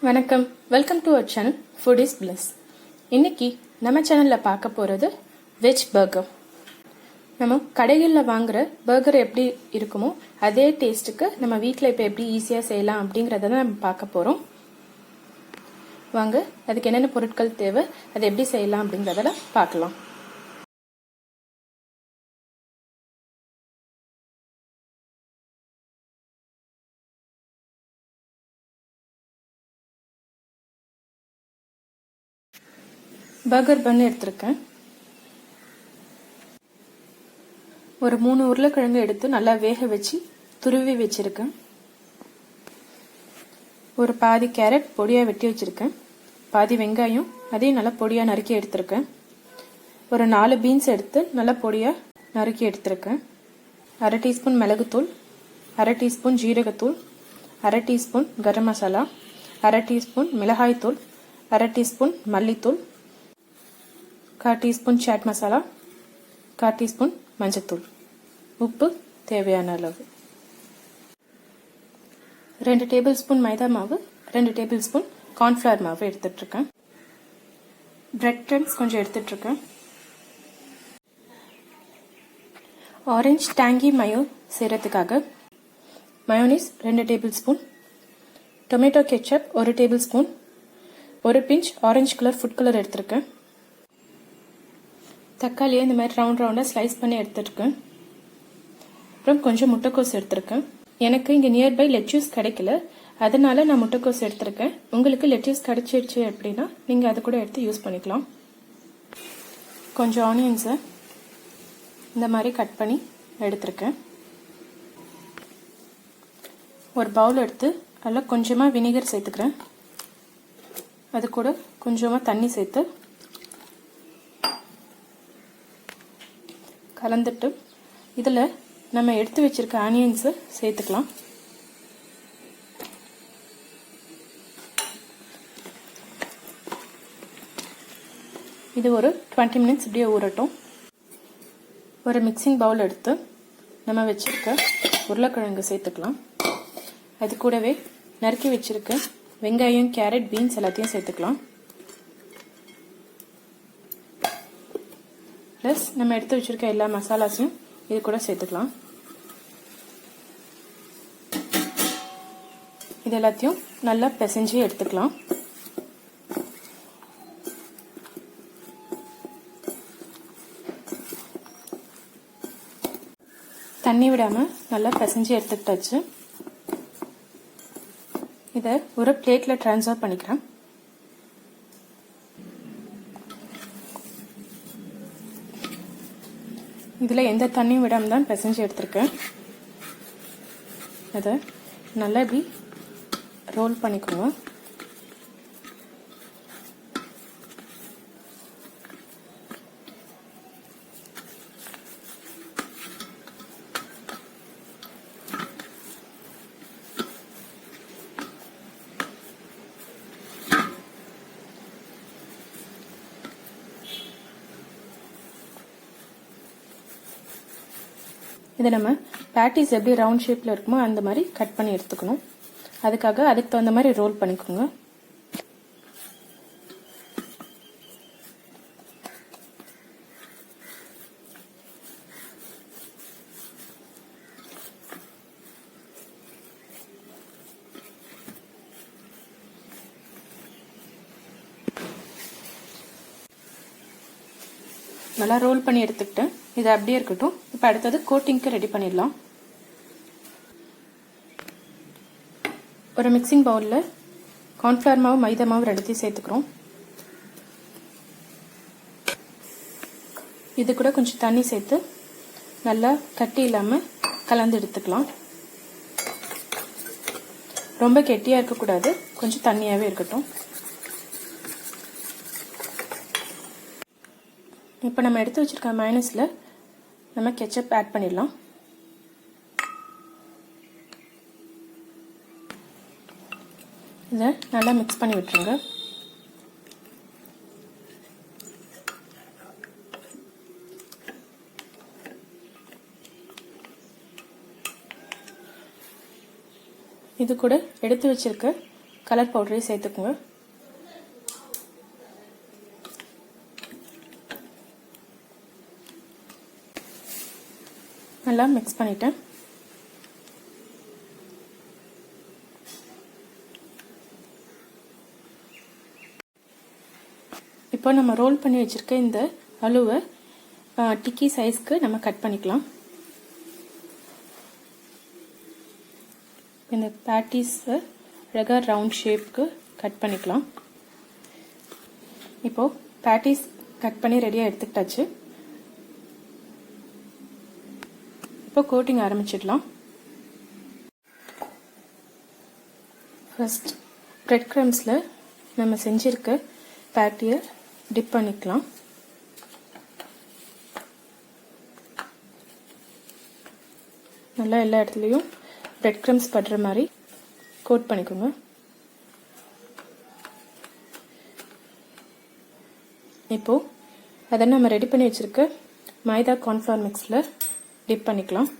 வணக்கம், welcome to our channel food is plus. இன்னைக்கு நம்ம சேனலில் பார்க்க போகிறது வெஜ் பர்கர். நம்ம கடைகளில் வாங்குற பர்கர் எப்படி இருக்குமோ அதே டேஸ்ட்டுக்கு நம்ம வீட்டில் இப்போ எப்படி ஈஸியாக செய்யலாம் அப்படிங்கிறத தான் நம்ம பார்க்க போகிறோம். வாங்க, அதுக்கு என்னென்ன பொருட்கள் தேவை, அதை எப்படி செய்யலாம் அப்படிங்கிறத பார்க்கலாம். பர்கர் பன் எடுத்திருக்கேன். ஒரு 3 உருளைக்கிழங்கு எடுத்து நல்லா வேக வச்சு துருவி வச்சிருக்கேன். ஒரு பாதி கேரட் பொடியாக வெட்டி வச்சிருக்கேன். பாதி வெங்காயம் அதையும் நல்லா பொடியாக நறுக்கி எடுத்திருக்கேன். ஒரு 4 பீன்ஸ் எடுத்து நல்லா பொடியாக நறுக்கி எடுத்திருக்கேன். 1/2 டீஸ்பூன் மிளகுத்தூள், 1/2 டீஸ்பூன் ஜீரகத்தூள், 1/2 டீஸ்பூன் கரம் மசாலா, 1/2 டீஸ்பூன் மிளகாய்த்தூள், 1/2 டீஸ்பூன் மல்லித்தூள், 1/4 டீஸ்பூன் சாட் மசாலா, 1/4 டீஸ்பூன் மஞ்சத்தூள், உப்பு தேவையான அளவு, 2 டேபிள் ஸ்பூன் மைதா மாவு, 2 டேபிள் ஸ்பூன் கார்ன்ஃப்ளவர் மாவு எடுத்துட்டு இருக்கேன். பிரெட் கிரம்ஸ் கொஞ்சம் எடுத்துட்டு இருக்கேன். ஆரஞ்ச் டேங்கி மயோ செய்யறதுக்காக mayonnaise 2 tablespoon, tomato ketchup 1 tablespoon, 1 pinch orange colour food colour எடுத்திருக்கேன். தக்காளியை இந்த மாதிரி ரவுண்டாக ஸ்லைஸ் பண்ணி எடுத்துருக்கேன். அப்புறம் கொஞ்சம் முட்டைக்கோஸ் எடுத்திருக்கேன். எனக்கு இங்கே நியர்பை லெட்யூஸ் கிடைக்கல, அதனால நான் முட்டைக்கோஸ் எடுத்திருக்கேன். உங்களுக்கு லெட்யூஸ் கிடைச்சிருச்சு அப்படின்னா நீங்கள் அதை கூட எடுத்து யூஸ் பண்ணிக்கலாம். கொஞ்சம் ஆனியன்ஸை இந்த மாதிரி கட் பண்ணி எடுத்திருக்கேன். ஒரு பவுல் எடுத்து அதில் கொஞ்சமாக வினிகர் சேர்த்துக்கிறேன். அது கூட கொஞ்சமாக தண்ணி சேர்த்து கலந்துட்டு இதில் நம்ம எடுத்து வச்சிருக்க ஆனியன்ஸை சேர்த்துக்கலாம். இது ஒரு 20 மினிட்ஸ் இப்படியே ஊறட்டும். ஒரு மிக்சிங் பவுல் எடுத்து நம்ம வச்சிருக்க உருளைக்கிழங்கு சேர்த்துக்கலாம். அது கூடவே நறுக்கி வச்சிருக்க வெங்காயம், கேரட், பீன்ஸ் எல்லாத்தையும் சேர்த்துக்கலாம். ப்ளஸ் நம்ம எடுத்து வச்சிருக்க எல்லா மசாலாஸையும் இது கூட சேர்த்துக்கலாம். இது எல்லாத்தையும் நல்லா பிசைஞ்சு எடுத்துக்கலாம். தண்ணி விடாம நல்லா பிசைஞ்சு எடுத்துக்கிட்டாச்சு. இதை ஒரு பிளேட்ல ட்ரான்ஸ்ஃபர் பண்ணிக்கிறேன். இதில் எந்த தண்ணியும் விடாமல் தான் பிசைஞ்சு எடுத்திருக்கேன். அதை நல்லா இப்படி ரோல் பண்ணிக்கோங்க. இதை நம்ம பேட்டிஸ் எப்படி ரவுண்ட் ஷேப்பில் இருக்குமோ அந்த மாதிரி கட் பண்ணி எடுத்துக்கணும். அதுக்கு தகுந்த மாதிரி ரோல் பண்ணிக்கோங்க. நல்லா ரோல் பண்ணி எடுத்துக்கிட்டேன். இது அப்படியே இருக்கட்டும். இப்போ அடுத்தது கோட்டிங்க்கு ரெடி பண்ணிடலாம். ஒரு மிக்சிங் பவுலில் கார்ன்ஃப்ளவர் மாவு, மைதா மாவு ரெண்டுத்தையும் சேர்த்துக்கிறோம். இது கூட கொஞ்சம் தண்ணி சேர்த்து நல்லா கட்டி இல்லாமல் கலந்து எடுத்துக்கலாம். ரொம்ப கெட்டியாக இருக்கக்கூடாது, கொஞ்சம் தண்ணியாகவே இருக்கட்டும். இப்போ நம்ம எடுத்து வச்சிருக்க மயோனைஸ்ல நம்ம கெச்சப் ஆட் பண்ணிடலாம். இதை நல்லா மிக்ஸ் பண்ணி விட்டுருங்க. இது கூட எடுத்து வச்சிருக்க கலர் பவுடரையும் சேர்த்துக்குங்க. நல்லா மிக்ஸ் பண்ணிட்டேன். இப்போ நம்ம ரோல் பண்ணி வச்சிருக்க இந்த அலுவை டிக்கி சைஸ்க்கு நம்ம கட் பண்ணிக்கலாம். இந்த பேட்டிஸை அழகாக ரவுண்ட் ஷேப்க்கு கட் பண்ணிக்கலாம். இப்போ பேட்டிஸ் கட் பண்ணி ரெடியாக எடுத்துக்கிட்டாச்சு. இப்போ கோட்டிங் ஆரம்பிச்சிடலாம். ஃபர்ஸ்ட் பிரெட் கிரம்ஸில் நம்ம செஞ்சிருக்க பேட்டியை டிப் பண்ணிக்கலாம். நல்லா எல்லா இடத்துலையும் பிரெட் கிரம்ஸ் படுற மாதிரி கோட் பண்ணிக்கோங்க. இப்போ அதை நம்ம ரெடி பண்ணி வச்சிருக்க மைதா கார்ன்ஃப்ளவர் மிக்ஸில் டிப் பண்ணிக்கலாம்.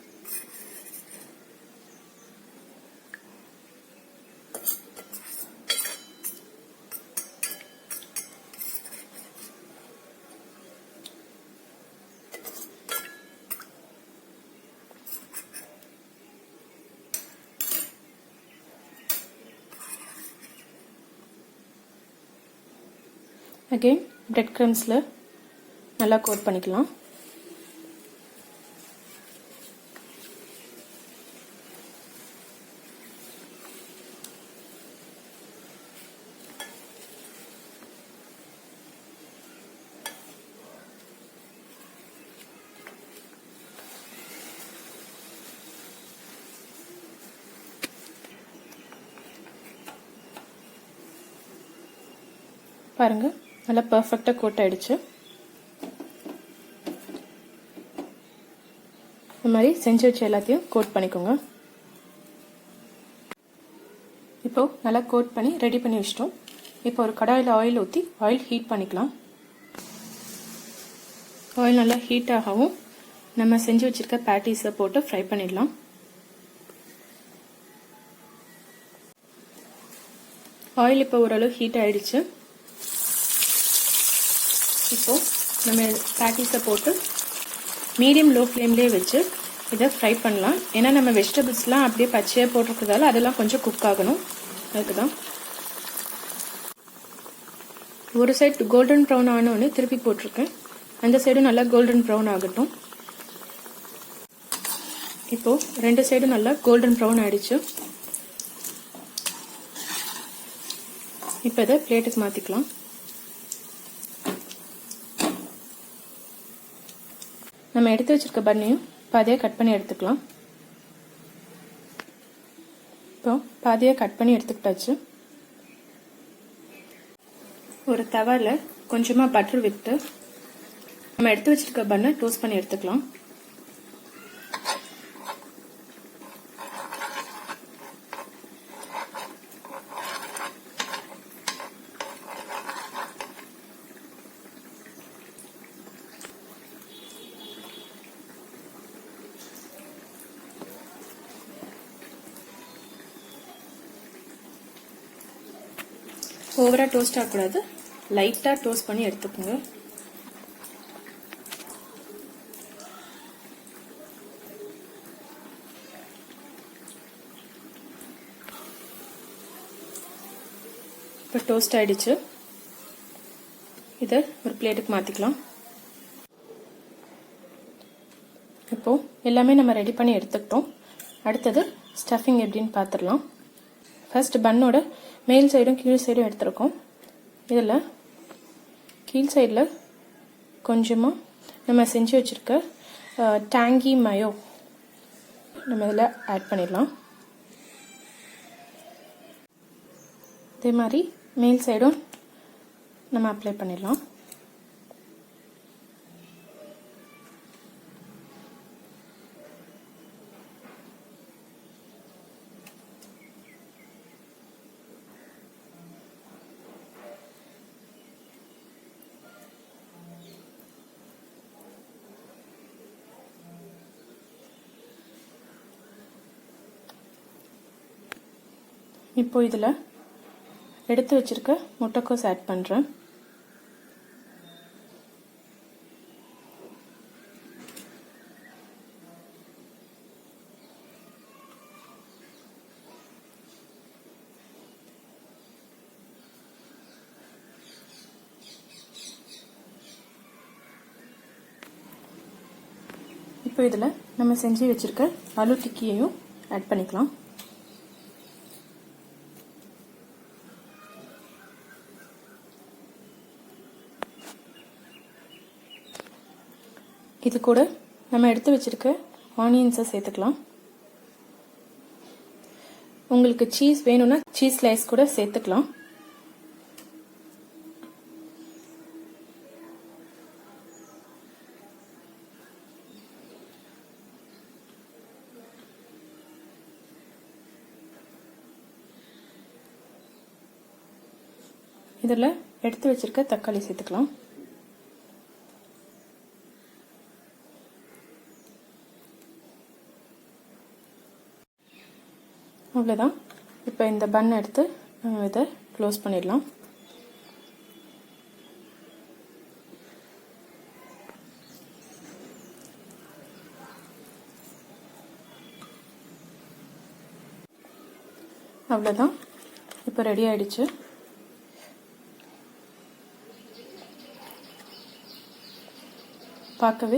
அகெயின் பிரெட் கிரம்ஸில் நல்லா கோட் பண்ணிக்கலாம். பாருங்க, நல்லா பர்ஃபெக்டாக கோட் ஆயிடுச்சு. இந்த மாதிரி செஞ்சு வச்சு எல்லாத்தையும் கோட் பண்ணிக்கோங்க. இப்போ நல்லா கோட் பண்ணி ரெடி பண்ணி வச்சிட்டோம். இப்போ ஒரு கடாயில் ஆயில் ஊற்றி ஆயில் ஹீட் பண்ணிக்கலாம். ஆயில் நல்லா ஹீட் ஆகவும் நம்ம செஞ்சு வச்சிருக்க பேட்டிஸை போட்டு ஃப்ரை பண்ணிடலாம். ஆயில் இப்போ ஓரளவு ஹீட் ஆயிடுச்சு. இப்போ நம்ம பேட்டிஸை போட்டு மீடியம் லோ ஃப்ளேம்லேயே வச்சு இதை ஃப்ரை பண்ணலாம். ஏன்னா நம்ம வெஜிடபிள்ஸ்லாம் அப்படியே பச்சையாக போட்டிருக்கிறதால அதெல்லாம் கொஞ்சம் குக் ஆகணும். அதுக்கு தான் ஒரு சைடு கோல்டன் ப்ரௌன் ஆனோடனே திருப்பி போட்டிருக்கேன். அந்த சைடும் நல்லா கோல்டன் ப்ரௌன் ஆகட்டும். இப்போ ரெண்டு சைடும் நல்லா கோல்டன் ப்ரௌன் ஆயிடுச்சு. இப்போ இதை பிளேட்டுக்கு மாற்றிக்கலாம். நம்ம எடுத்து வச்சிருக்க பன்னையும் பாதியாக கட் பண்ணி எடுத்துக்கலாம். இப்போ பாதியாக கட் பண்ணி எடுத்துக்கிட்டாச்சு. ஒரு தவாவில் கொஞ்சமாக பட்டர் விட்டு நம்ம எடுத்து வச்சிருக்க பன்னை டோஸ்ட் பண்ணி எடுத்துக்கலாம். ஓவரா டோஸ்ட் ஆகக்கூடாது, லைட்டா டோஸ்ட் பண்ணி எடுத்துக்கோங்க. இப்போ டோஸ்ட் ஆயிடுச்சு. இதை ஒரு பிளேட்டுக்கு மாத்திக்கலாம். இப்போ எல்லாமே நம்ம ரெடி பண்ணி எடுத்துக்கிட்டோம். அடுத்தது ஸ்டஃபிங் எப்படின்னு பார்த்துடலாம். ஃபர்ஸ்ட் பன்னோட மேல் சைடும் கீழ் சைடும் எடுத்துருக்கோம். இதில் கீழ் சைடில் கொஞ்சமாக நம்ம செஞ்சு வச்சுருக்க டேங்கி மயோ நம்ம இதில் ஆட் பண்ணிடலாம். இதே மாதிரி மேல் சைடும் நம்ம அப்ளை பண்ணிடலாம். இப்போ இதில் எடுத்து வச்சிருக்க முட்டைக்கோஸ் ஆட் பண்ணுறேன். இப்போ இதில் நம்ம செஞ்சு வச்சிருக்க ஆலு டிக்கியையும் ஆட் பண்ணிக்கலாம். இது கூட நம்ம எடுத்து வச்சிருக்க ஆனியன்ஸை சேர்த்துக்கலாம். உங்களுக்கு சீஸ் வேணும்னா சீஸ் ஸ்லைஸ் கூட சேர்த்துக்கலாம். இதில் எடுத்து வச்சிருக்க தக்காளி சேர்த்துக்கலாம். அவ்வளோதான். இப்போ இந்த பன் எடுத்து நம்ம இதை க்ளோஸ் பண்ணிடலாம். அவ்வளோதான். இப்போ ரெடி ஆயிடுச்சு. பார்க்கவே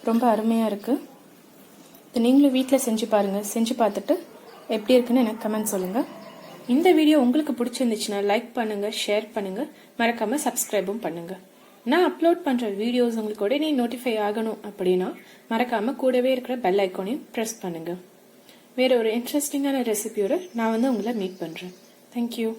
ரொம்ப அருமையாக இருக்குது. இது நீங்களும் வீட்டில் செஞ்சு பாருங்கள். செஞ்சு பார்த்துட்டு எப்படி இருக்குன்னு எனக்கு கமெண்ட் சொல்லுங்கள். இந்த வீடியோ உங்களுக்கு பிடிச்சிருந்துச்சுன்னா லைக் பண்ணுங்கள், ஷேர் பண்ணுங்கள், மறக்காமல் சப்ஸ்கிரைபும் பண்ணுங்கள். நான் அப்லோட் பண்ணுற வீடியோஸ் உங்களுக்கு உடனே நோட்டிஃபை ஆகணும் அப்படின்னா மறக்காமல் கூடவே இருக்கிற பெல் ஐக்கானையும் ப்ரெஸ் பண்ணுங்கள். வேறு ஒரு இன்ட்ரெஸ்டிங்கான ரெசிபியோட நான் உங்களை மீட் பண்ணுறேன். தேங்க்யூ.